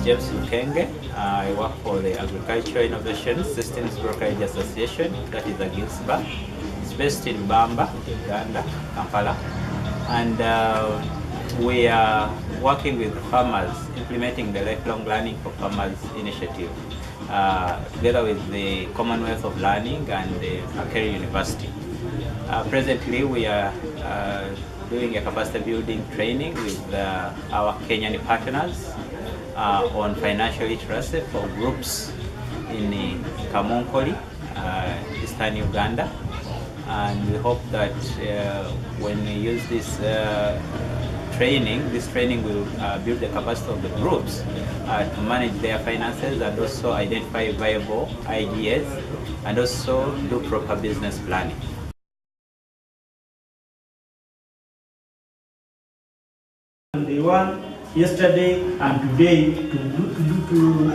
James Lukenge. I work for the Agricultural Innovation Systems Brokerage Association, that is AGINSBA. It's based in Bamba, Uganda, Kampala. And we are working with farmers, implementing the Lifelong Learning for Farmers initiative, together with the Commonwealth of Learning and the Makerere University. Presently, we are doing a capacity building training with our Kenyan partners on financial literacy for groups in Kamonkoli, Eastern Uganda. And we hope that when we use this training will build the capacity of the groups to manage their finances and also identify viable ideas and also do proper business planning. They won yesterday and today to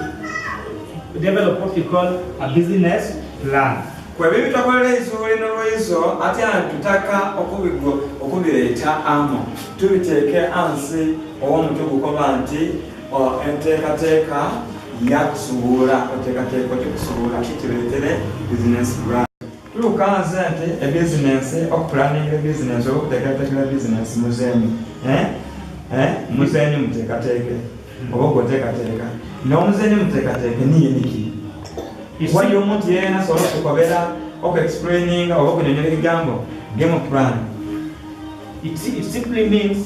develop what we call a business plan. Kwa bibi twakolera izuuli n'olw'izo ate tutaka okubireta amo tubiteeke ansi ow'omutwe gukoba nti enteekateeka yakusuubula oteekateeka okusuubula kituleetere business plan. Tulukanze nti ebizinensi okupulaninga ebizinensi oba okuteekateekera bizinensi muzenyu muzenyu muteekateeke oba ogwoteekateeka n'omuzenyu muteekateeke niye niki waliyo omuntu yeena asobola okukobera oku-explaininga oba okunyonyola ebigambo game plan. It simply means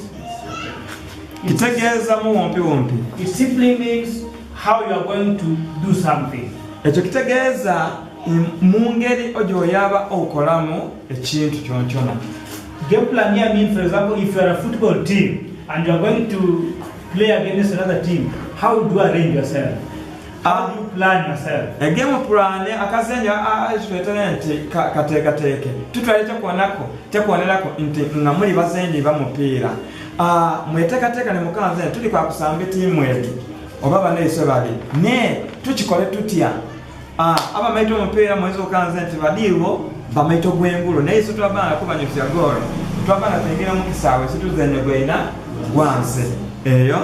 kitegeeza mu wompi. It simply means how you are going to do something. Ekyo kitegeeza mu ngeri ogyoyaba okolamu ekintu kyonkona. Game plan here means, for example, if you are a football team and you are going to play against another team, how do you arrange yourself? How do you plan yourself? A game plan, akazenja ashwetene nti kateekateeke. Tutwale tekwonerako nti nga muli bazenji bamupiira. Mweteekateeka ne mukanze tuli kwa kusamba ttiimu etu oba baneiso bali. Ne tukikole tutya? Abamaita omupiira mwezi okanze nti badiiwo bamaita gw'engulu. Naye so twabana kubanyusa goolo. Twabana tengera mu kisaawe situzenye gwena gwanse. Eyo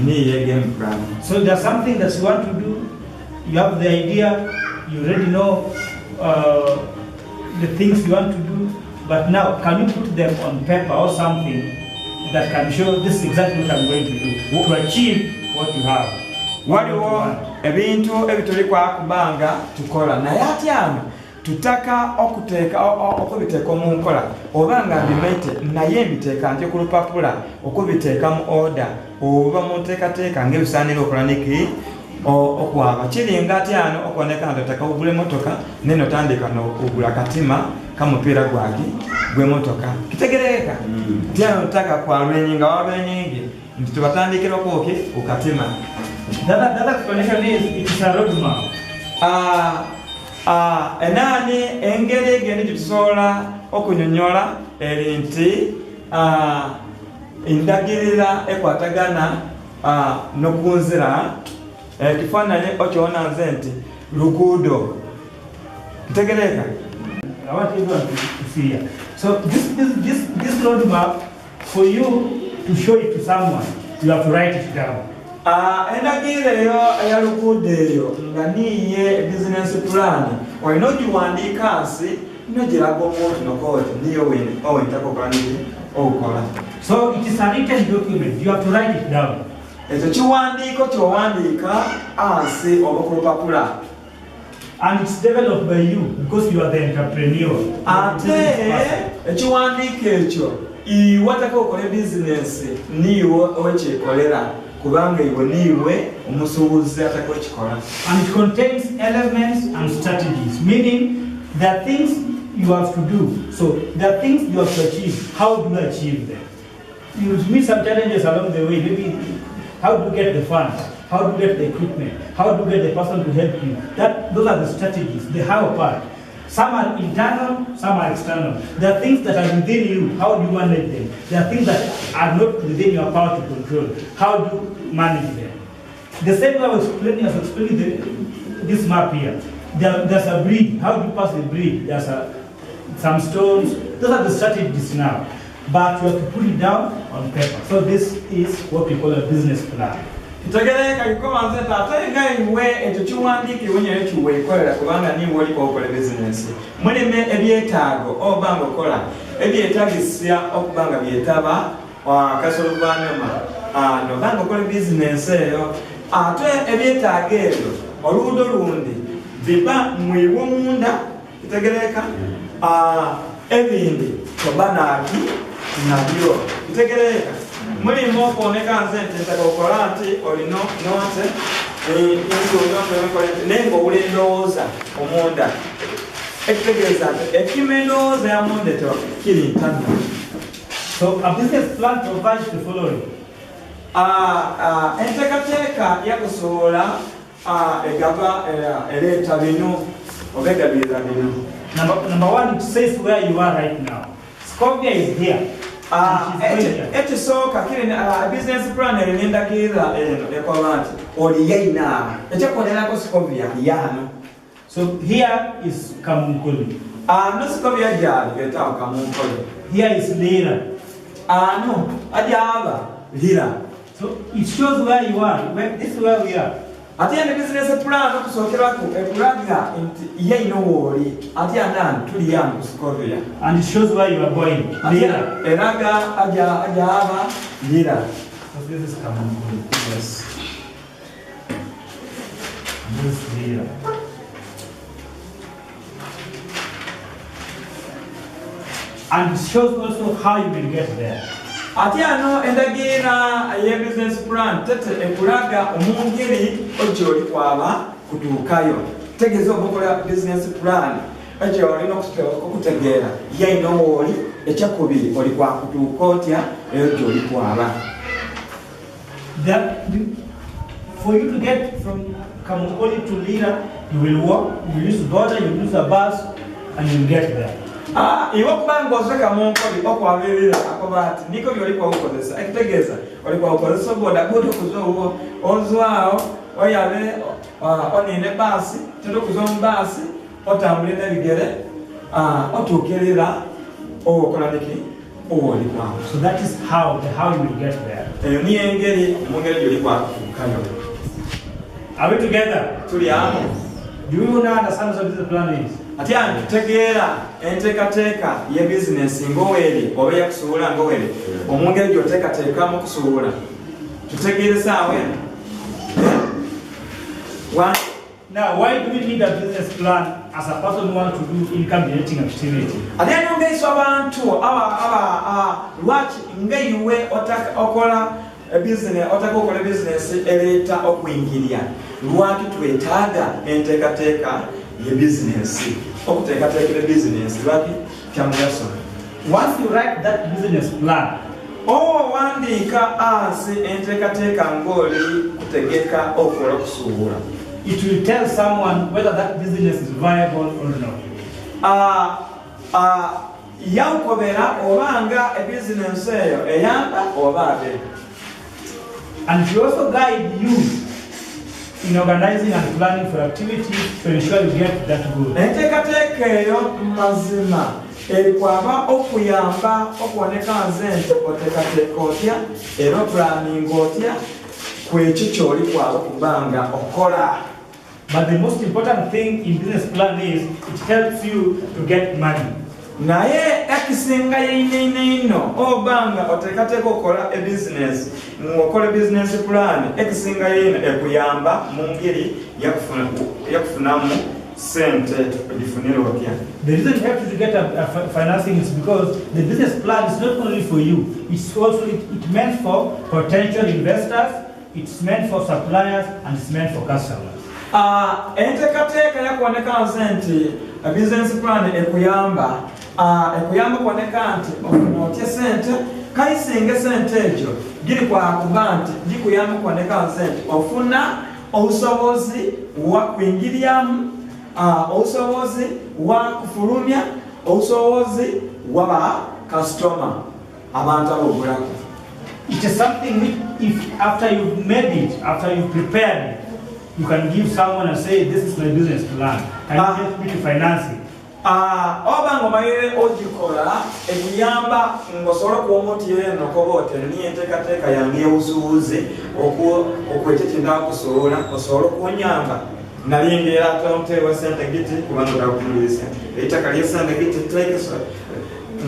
niye game plan. So there's something that you want to do. You have the idea, you already know the things you want to do, but now can you put them on paper or something that can show this is exactly what I'm going to do to achieve what you have? Waliwo ebintu ebituli kwa kubanga tukola naye atyano tutaka okubiteeka mu nkola oba nga mbimaite naye mbiteeka nti ku lupapula okubiteeka mu order oba mu nteekateeka ng'ebisaanira okola niki okwaba kiringa atyano okuboneka nti otaka ogula emotoka neno tandika n'ogula katima kamupiira gw'emotoka kitegereeka tyano otaka kwalwenyi nga wabenyingi nti tubatandikirako ku katima. That explanation is a roadmap. Enani engeri egeni tusobola okunyonyola eri nti endagirira ekwatagana n'okunzira ekifaananyi okyona nze nti luguudo kitegereeka. I want everyone to see here. So this roadmap, for you to show it to someone, you have to write it down. Endagirira eyo eya luguudo eyo nga niye business plan olina ogiwandiika nsi nogiraga omuntu nokoti niyo owentako okola niki okukola. So it is a written document, you have to write it down. Ekyo kiwandiiko kyowandiika ansi oba ku lupapula. And it's developed by you because you are the entrepreneur. Ate ekiwandiiko ekyo iwe ataka okola bizinesi niiwe owekyekolera kubanga iwe niiwe omusuubuzi ataka okikola. And it contains elements and strategies, meaning there are things you have to do. So there are things you have to achieve. How do you achieve them? You will meet some challenges along the way. Maybe how do you get the funds? How do you get the equipment? How do you get the person to help you? Those are the strategies, the how part. Some are internal, some are external. There are things that are within you. How do you manage them? There are things that are not within your power to control. How do you manage them? The same way I was explaining this map here. There's a bridge. How do you pass the bridge? There's some stones. Those are the strategies now. But you have to put it down on paper. So this is what we call a business plan. Kitegereka kikomanze ate nga iwe ekyo kiwandiikibwa nyo kiweekolera kubanga niwe oliko okola bizinesi. Mulimu ebyetaago oba nga okola ebyetaagisa okuba nga byetaba kasolo oluvannyuma noba nga okola bizinesi eyo. Ate ebyetaago ebyo oluudo lundi biba mwiwe munda kitegereka ebindi toba naaki nabyo kitegereka. Mulimu okuoneka nze nti ntaka okola nti olina nonse naye ng'owula endowooza omunda ekitegeeza nti ekima endowooza ya munda etyo kiri ntanna. So a business plan provides the following. Enteekateeka yakusobola egaba ereeta bino oba egabiriza bino. Number one, it says where you are right now. Scovia is here. Ekisooka kiri business plan erindagirira eno ekola nti oli yaina ekyakolerako Scovia yano. So here is Kamunkoli. No Scovia gyali getawo Kamunkoli. Here is Lira. No adyaba Lira. So it shows where you are. This is where we are. Ate ne business plan okusokerako ekulaga nti yaina woli ate anani tuli yangu Scovia. And it shows where you are going. Lira. Eraga adyaba Lira. So this is Kamunkoli. Yes. This is Lira. And it shows also how you will get there. Ate ano endagirira ye business plan tete ekulaga omungeri ogyoli kwaba kutuukayo. Tegeeza obukola business plan ekyo olina okutegeera yaina wooli ekyakubiri oli kwakutuuka otya eyo gyoli kwaba. For you to get from Kamunkoli to Lira, you will walk, you will use border, you will use a bus, and you will get there. Iwe kubanga ozwe Kamunkoli okwabirira akoba ati niko byoli kwawukozesa ekitegeeza oli kwawukozesa boda boda okuzowo ozwawo oyabe onine basi tendo okuza mu basi otambulira ebigere otuukirira okola niki oli kwawo. So that is how you will get there. Eyo niyo engeri omungeri gyoli kwakutuukayo. Are we together? Tuli amu. Do you know understand what this plan is? Ati tegeera enteekateeka ye bizinesi ng'oweri oba yakusuubula ng'oweri omungeri gy'oteekateekamu okusuubula tutegeeresa awo eno. Now, why do we need a business plan as a person who wants to do income generating activity? Ate n'ongeisa abantu lwaki ng'eyiwe okola bizinesi ereeta okuyingirya lwaki twetaaga enteekateeka ye bizinesi okuteekateekera bizinesi lwaki kya mugaso. Once you write that business plan, owandiika ansi enteekateeka ng'oli kutegeka okola okusuubula, it will tell someone whether that business is viable or not. Yakobera obanga ebizinesi eyo eyamba oba ate. And it will also guide you in organizing and planning for activities to ensure you get that goal. Enteekateeka eyo mazima erikwaba okuyamba okuwoneka nze nti oteekateeka otya era opulaninga otya kwekyo kyoli kwaba okubanga okola. But the most important thing in business plan is it helps you to get money. Naye ekisinga yeinino obanga oteekateeka okukola ebizinesi ng'okola business plan ekisinga yeino ekuyamba mu ngeri yakufunamu sente ogifunira otya. The reason you have to get a financing is because the business plan is not only for you, it's also it's meant for potential investors, it's meant for suppliers, and it's meant for customers. Enteekateeka yakuwoneka nze nti business plan ekuyamba kuwoneka nti ofuna otya sente kayisinga sente egyo giri kwakuba nti gikuyamba kuwoneka nze nti ofuna obusobozi wa kwingiryamu, obusobozi wa kufulumya, obusobozi wa customer abantu abogulako. It is something which, if after you've made it, after you've prepared it, you can give someone and say, this is my business plan. Can you help me to finance it? oba ng'omalire ogikola ekuyamba ng'osobola kuba omuntu yeeno koba oti niyo enteekateeka yange y'obusuubuzi okwekyo kyendaba kusobola osobola okunyamba nali ngeera ate wa sente giti kubanga olakutumulira sente eitaka lye sente giti tekeso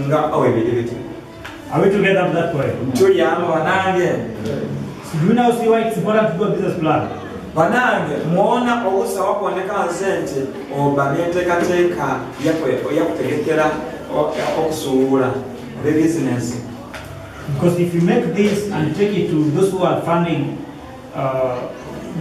nga owebiri biti. Are we together to that point? Tuyamba banange. So do you now see why it's important to do a business plan? Banange muona obusawa kuoneka nti oba n'enteekateeka yakutegekera okusuubula the business. Because if you make this and take it to those who are funding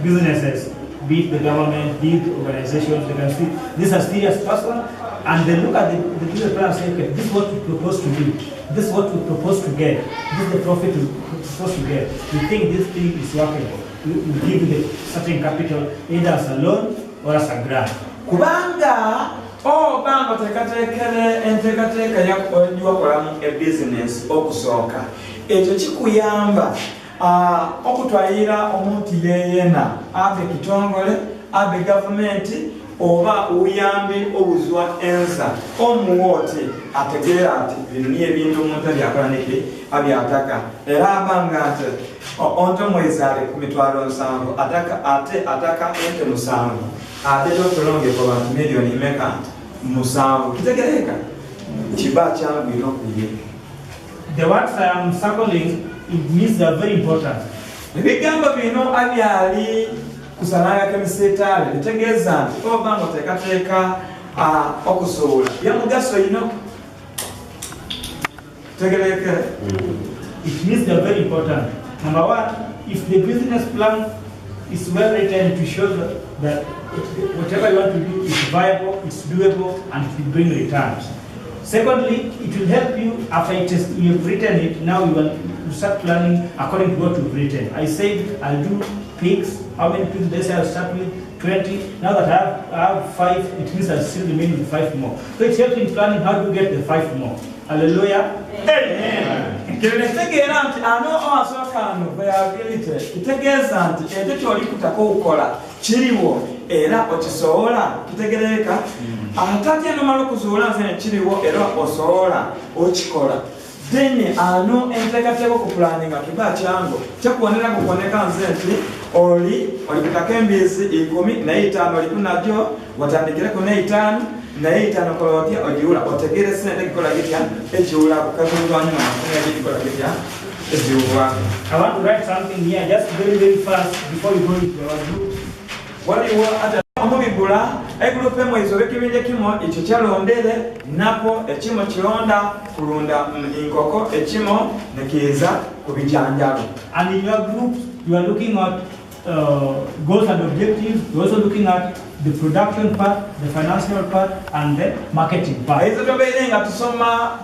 businesses, be it the government, be it organizations, they can see this is a serious person, and they look at the business plan and say, okay, this is what we propose to do, this is what we propose to get, this is the profit we propose to get. We think this thing is workable. We give you the certain capital either as a loan or as a grant. Kubanga banga tekatekere enteekateeka yakolamu a business okusooka ekyo kikuyamba okutwalira omuntu yeeyena abe kitongole abe gavumenti oba uyambi obuzwa ensa omuwooti ategeera ati bino niyo ebintu omuntu abyakola niki abyataka era abanga nti onto mwezi ali ku mitwalo 7 ataka ente 7 ate totolongeko bantu miliyoni meka 7 kitegereka kiba kyangu ino kuye. The words I am circling, it means they are very important. Ebigambo bino abyali kusanaya kemisetaale bitegeeza nti obanga oteekateeka okusuubula byamugaso ino tegereke. It means they are very important. Number one, if the business plan is well written to show that whatever you want to do is viable, it's doable, and it will bring returns. Secondly, it will help you after you've written it. Now you will start planning according to what you've written. I said I'll do pigs. How many pigs? Let's say I'll start with 20. Now that I have 5, it means I'll still remain with 5 more. So it helps in planning how to get the 5 more. Hallelujah. Amen. Kitegeeza nti ano asokano viability kitegeeza nti ekyo kyoli kutako okukola kiriwo era okisobola kitegereka atati nomala okuzuula nze kiriwo era osobola okikola then ano enteekateeka okupulaninga kiba kyangu kyakuwonera kukoneka nze nti oli kutako embiisi 10 naye 5 oli kunajjo watandikireko ne 5 naye 5 kola otya ogiwula otegere sente gikola gitya ekiwula kukazulwanyuma mafunga gikola gitya eziwula. I want to write something here just very fast before we go into our group. Waliwo ate omubigula egrupu emu ezo bekibinja kimo ekyo kyalondere nako ekimo kironda kulunda enkoko ekimo nekiza kubijanjalo. And in your group you are looking at goals and objectives. You're also looking at the production part, the financial part, and the marketing part. Ezo tobeerenga tusoma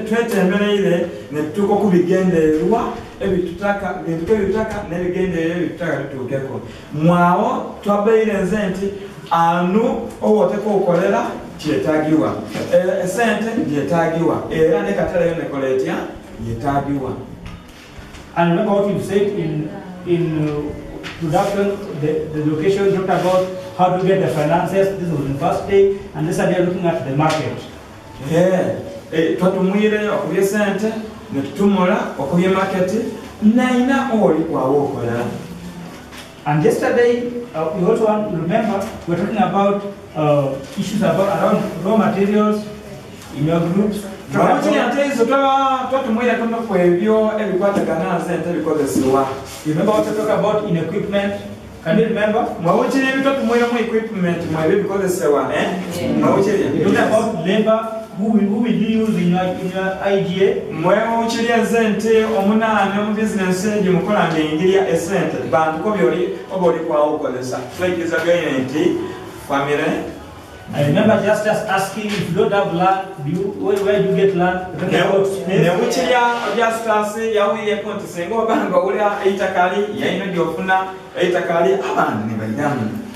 twetembereire ne tuko kubigendererwa ebitutaka bintu ebitutaka n'ebigendererwa ebitutaka tutuukeko. Mwawo twabeire nze nti anu owoteko okolera kyetaagiwa esente lyetaagiwa era ne kataleyo nekola etya yetaagiwa. And remember what you said in production, the location you talked about how to get the finances. This was the first day, and this idea looking at the market. Twatumwire okubye sente ne tutumula okubye market naina oli kwawo okolera. And yesterday we also want to remember we're talking about issues around raw materials in your groups. You remember what I talked about in equipment? Can you remember? Equipment, You talked about labor. Who will you use in your IGA? I remember just asking if you don't have land, where do you get land?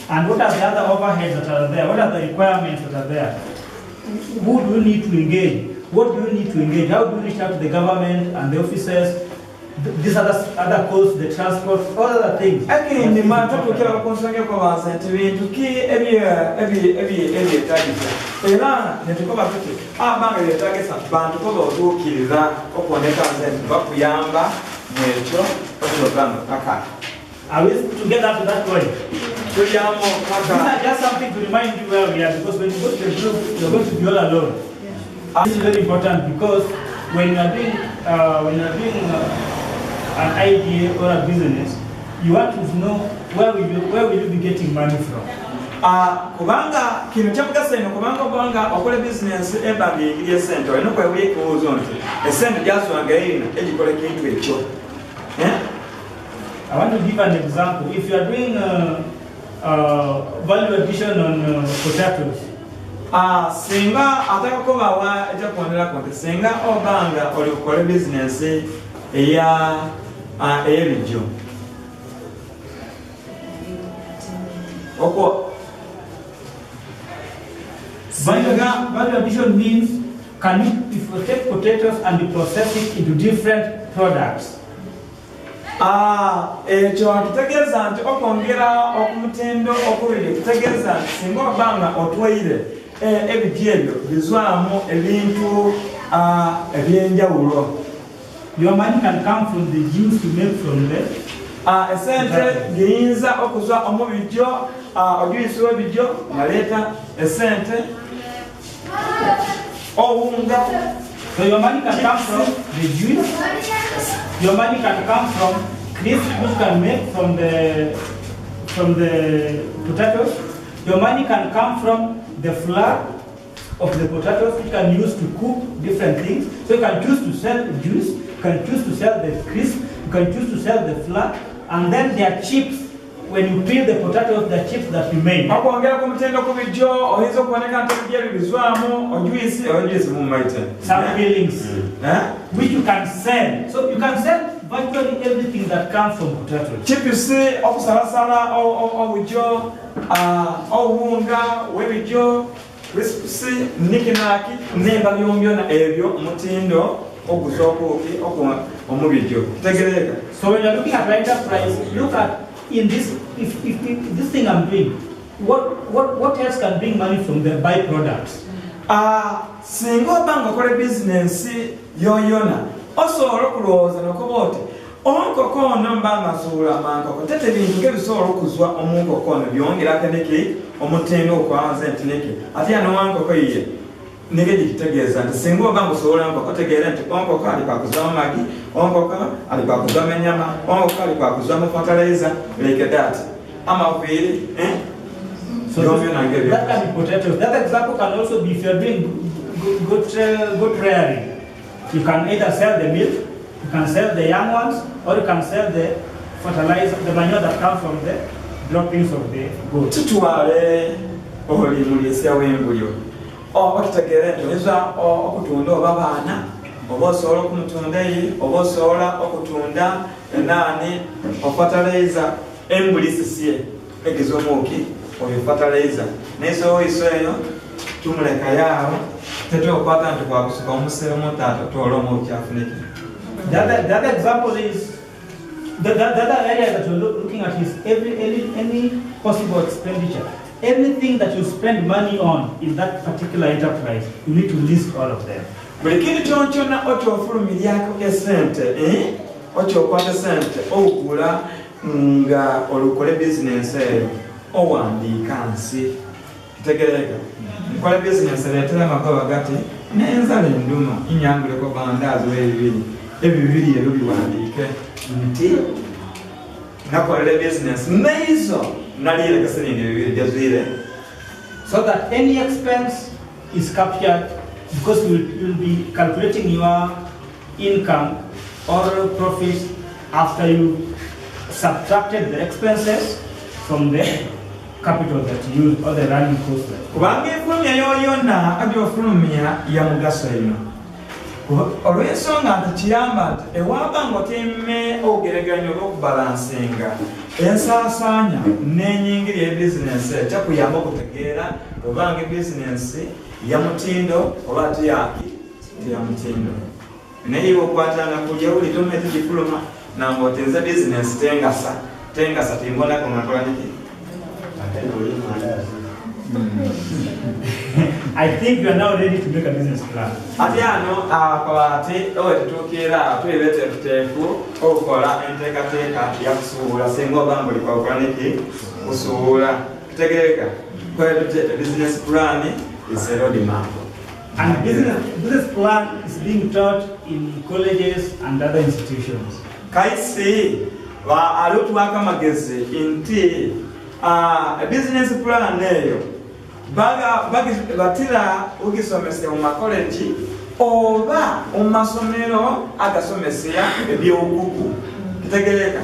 And what are the other overheads that are there? What are the requirements that are there? Who do you need to engage? What do you need to engage? How do you reach out to the government and the officers? these other costs, the transport, all other things. Again, the man to kill a consumer commerce to key every target. Ela, the to cover it. Bang the targets and band to cover to kill that upon the thousand Bakuyamba, Nature, Kaka. Are we together to that point? These are just something to remind you where we are, because when you go to the group, you're going to be all alone. Yeah. This is very important because when you are doing an idea or a business, you want to know where will you be getting money from. Kubanga kino kyamugasa ino kubanga kubanga okola business ebanga ingiriye sente olina okwewulira ekirowoozo nti esente gyaswanga ino egikola ekintu ekyo. I want to give an example. If you are doing value addition on potatoes, singa atakakobawa ekyakwongerako nti singa obanga oli kukola business ey'ebijjo value addition means if you take potatoes and you process it into different products. Ekyo akitegeeza nti okwongera okumutindo okubiri kitegeeza nti singa obanga otwaire ebijjo ebyo bizwamu ebintu ebyenjawulo. Your money can come from the juice you make from them. Esente giyinza okuzwa omu bijjo ojuisi w'ebijjo ngaleeta esente obunga. So your money can come from the juice. Your money can come from crisps which can make from the potatoes. Your money can come from the flour of the potatoes which can use to cook different things. So you can choose to sell the juice, you can choose to sell the crisps, you can choose to sell the flour, and then there are chips. When you peel the potatoes, the chips that you made. Some peelings, which you can sell. So you can sell virtually everything that comes from potatoes. Chip you see, of salasala, or with your, wunga, with your, see, nikinaki, neba yombiona evio, mutindo, okuzoko, omubijo. So when you're looking at enterprise, look at in this, if this thing I'm doing, what else can bring money from the byproducts? Singo bango kore business yoyona. Also okuloza nokobote. Onko kono mbanga sura mango. Tete bintu kebisobola okuzwa omunko kono byongera kaneke omutendo okwanza entineke. Ati ano wanko koyiye. Nige dikitegeeza nti singa oba ngusobola otegeera nti onko ali kwakuzwa magi, onko ali kwakuzwa ennyama, onko ali kwakuzwa fertilizer, like that. Amaviri, So that can be potatoes. That example can also be if you're doing good rearing. You can either sell the milk, you can sell the young ones, or you can sell the fertilizer, the manure that comes from the droppings of the goat. Tutuale oli mulisia wembulyo. Okitegeera nti oyinza okutunda oba baana, oba osobola okumutunda ye, oba osobola okutunda enaani, ofertilizer embuli sisye egiza omwoki oyo fertilizer. N'esoyiso eyo tumuleka yaawo tetwokwata nti kwakusuka omusero mutaata toola omukyafu neki. The other example is the other area that you're looking at is any possible expenditure. Anything that you spend money on in that particular enterprise, you need to list all of them. Buli kintu kyonkyona okyofulumiryako esente, okyokwata sente ogula nga olukole business eyo owandiika nsi. Kitegeereka nkola business ereetera amagoba gati n'enzala enduma inyambuleko bandaazi ebibiri ebyo biwandiike nti nakolera business naizo naliyereka siringi ebibiri jazwire, so that any expense is captured because you'll be calculating your income or profits after you subtracted the expenses from the capital that you use or the running costs. Kubanga efulumya yoyona agyofulumya ya mugaso eno. Olw'ensonga nti kiyamba nti ewabanga otemme obugeraganya olw'okubalansinga ensaasaanya n'ennyingiri y'ebizinensi ekyakuyamba okutegeera obanga ebizinensi ya mutindo oba teyaki teya mutindo. naye okwatanga kulya uli tomete diploma namboteza business tengasa timbonako ngakola niki. I think you are now ready to make a business plan. Atiano akwati owetutukira twebete tuteku okola enteekateeka yakusuubula singa obanga oli kwakola niki kusuubula kitegereka kwetute business plan is a roadmap. And business plan is being taught in colleges and other institutions. Kaisi wa alutwaka magezi inti a business plan neyo batira ugisomesya mu college oba mu masomero agasomesya ebyobukugu kitegereka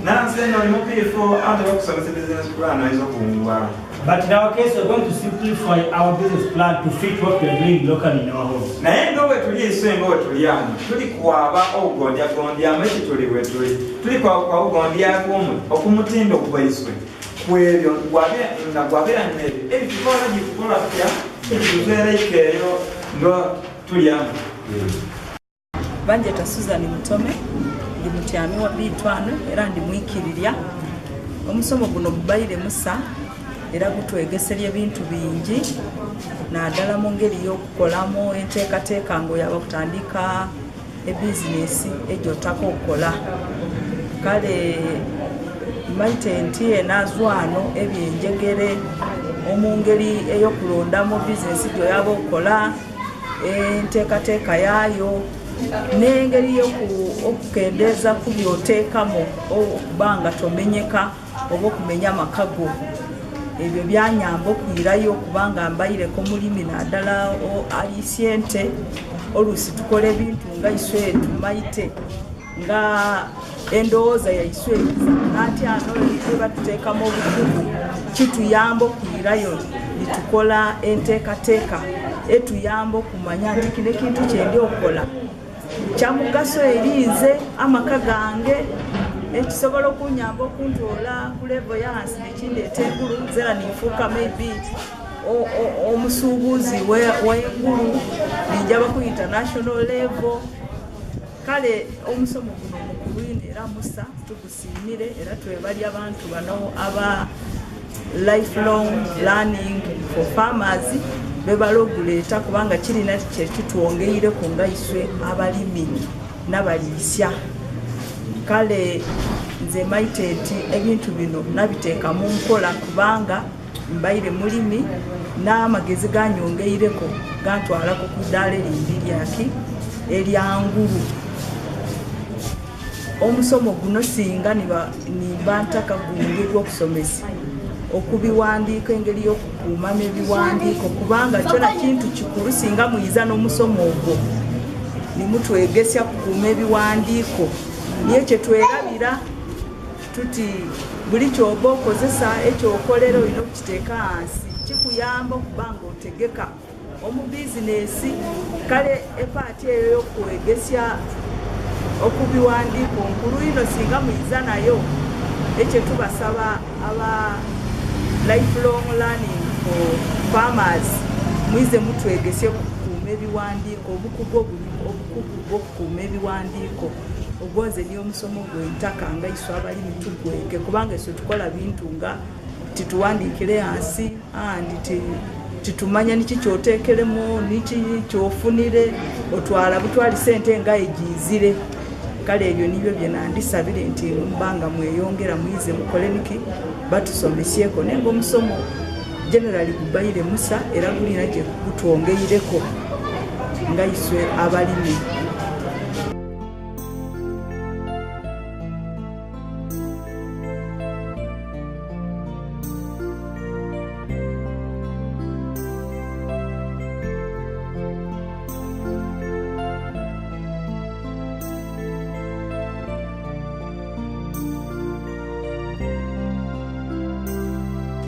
nanseno limupifu ate okusomesya business plan izo kungwa. But in our case, we're going to simplify our business plan to fit what we're doing locally in our homes. Naye ngowe tuliyamu tuli kwaba ogondya ameki tuli kwa ogondya okumutindo kubaiswe kwebyo gwabera nebyo ebitukola gikukola tutya ekitubeera ikeeyo ndo tuliyamu. Banjeta Susan Mutome ndi mutyami wa B2 era ndi mwikirirya omusomo guno gubaire musa era gutwegeserya ebintu bingi naddala mu ngeri y'okukolamu enteekateeka ng'oyaba kutandika ebizinesi egy'otaka okukola. Kale maite nti enazwano ebyenjegere omu ngeri ey'okulondamu bizinesi gy'oyaba okukola enteekateeka yaayo n'engeri y'okukendeeza ku by'oteekamu okuba nga tomenyeka oba okumenya amakago. Ebyo byanyamba okwirayo kubanga mbayireko mulimi naddala alisye ente oluusi tukola ebintu nga iswe tumaite nga endowooza yaiswe nati ano eba tuteekamu obukugu kituyamba okwirayo nitukola enteekateeka etuyamba okumanya nti kino ekintu kyendi okukola kya mugaso eri nze amaka gange ekisobola okunyamba okuntoola ku level yansi nekindeeta engulu nzera ninfuuka maybe omusuubuzi w'engulu ninjaba ku international level. Kale omusomo guno mukulu era musa tugusiimire era twebali abantu bano aba lifelong learning for farmers bebala oguleeta kubanga kirina kyekitwongeireko nga iswe abalimi n'abaliisya. Kale nze maite nti ebintu bino nabiteeka mu nkola kubanga mbaire mulimi n'amagezi ganyongeireko gantwalako ku ddaala erindi lyaki eryangulu. Omusomo guno singa nimba ntaka gungirwa okusomesa okubiwandiika engeri y'okukuumamu ebiwandiiko kubanga kyona kintu kikulu singa muyiza n'omusomo ogwo nimutwegesya kukuuma ebiwandiiko niye kyetwerabira tuti buli kyoba okozesa ekyokolera olina okukiteeka hansi kikuyamba okuba nga otegeka omu bizinesi. Kale epaati eyo y'okwegesya okubiwandiiko nkulu ino singa muyiza nayo ekyo tubasaba aba lifelong learning for farmers muize mutwegesye okukuuma ebiwandiiko obukugu bw'okukuuma ebiwandiiko obwoze niyo omusomo gw'entaka nga iswe abalimi tugwege kubanga iswe tukola bintu nga tituwandiikire hansi titumanya niki kyoteekeremu niki kyofunire otwala butwali sente nga egiizire. Kale ebyo nibyo bye nandisabire nti mbanga mweyongera muyize mukole niki batusomesyeko naye ng'omusomo generally gubaire musa era gulina gye gutwongeireko nga iswe abalimi.